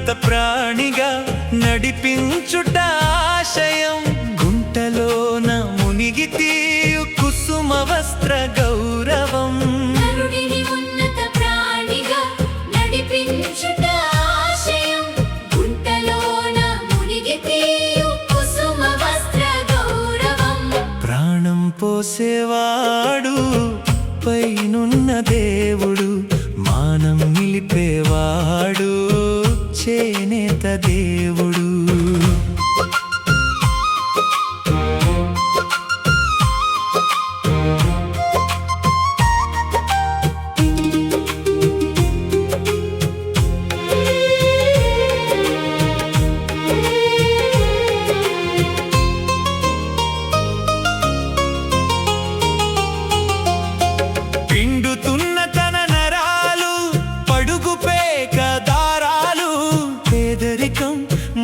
ఉన్నత ప్రాణిగా నడిపించుట ఆశయం గుంటలోన మునిగి తీయు కుసుమ వస్త్ర గౌరవం ఉన్నత ప్రాణిగా నడిపించుట ఆశయం గుంటలోన మునిగి తీయు కుసుమ వస్త్ర గౌరవం ప్రాణం పోసేవాడు పైనున్న దేవుడు మానం నిలిపేవాడు చేనేత దేవుడు పిండుతున్న తన నరాలు పడుగు పేక దారాలు పేదరికం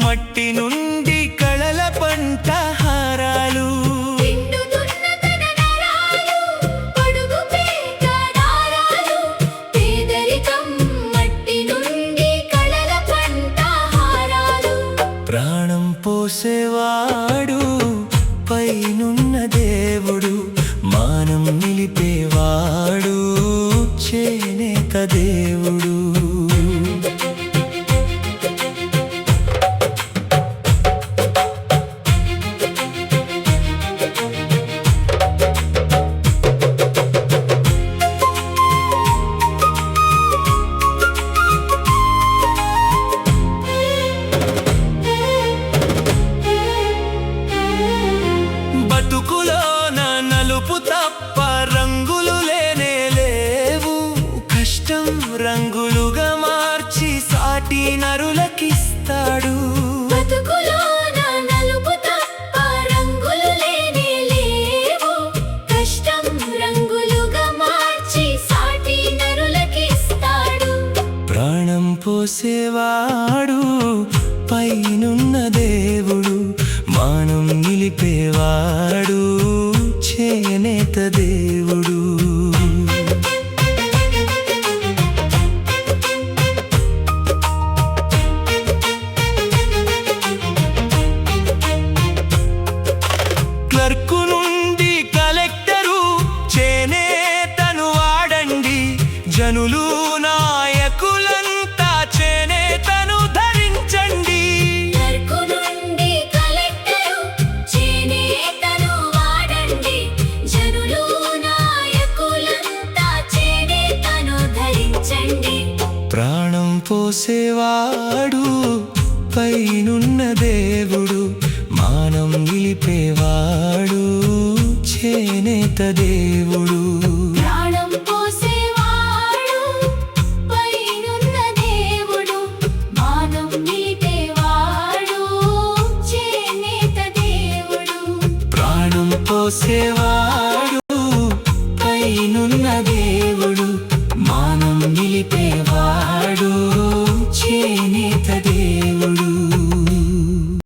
మట్టి నుండి కళల పంట హారాలు పిండుతున్న తన నరాలు పడుగు పేక దారాలు పేదరికం మట్టి నుండి కళల పంట హారాలు ప్రాణం పోసేవాడు పైనున్న దేవుడు మానం నిలిపేవాడు చేనేత దేవుడు బతుకులోన నలుపు తప్ప రంగులు లేనే లేవు కష్టం రంగులుగా మార్చి సాటి నరులకిస్తాడు బతుకులోన నలుపు తప్ప రంగులు లేనే లేవు కష్టం రంగులుగా మార్చి సాటి నరులకిస్తాడు ప్రాణం పోసేవాడు పైనున్న దేవుడు మానం నిలిపేవాడు చేనేత దేవుడు క్లర్కు నుండి కలెక్టరు చేనేతను వాడండి జనులు నాయకులంతా చేనేతను ధరించండి క్లర్కు నుండి కలెక్టరు చేనేతను వాడండి జనులు నాయకులంతా చేనేతను ధరించండి ప్రాణం పోసేవాడు పైనున్న దేవుడు మానం నిలిపేవాడు చేనేత దేవుడు ప్రాణం పోసేవాడు పైనున్న దేవుడు మానం నిలిపేవాడు చేనేత దేవుడు ప్రాణం పోసేవాడు పైనున్న దేవుడు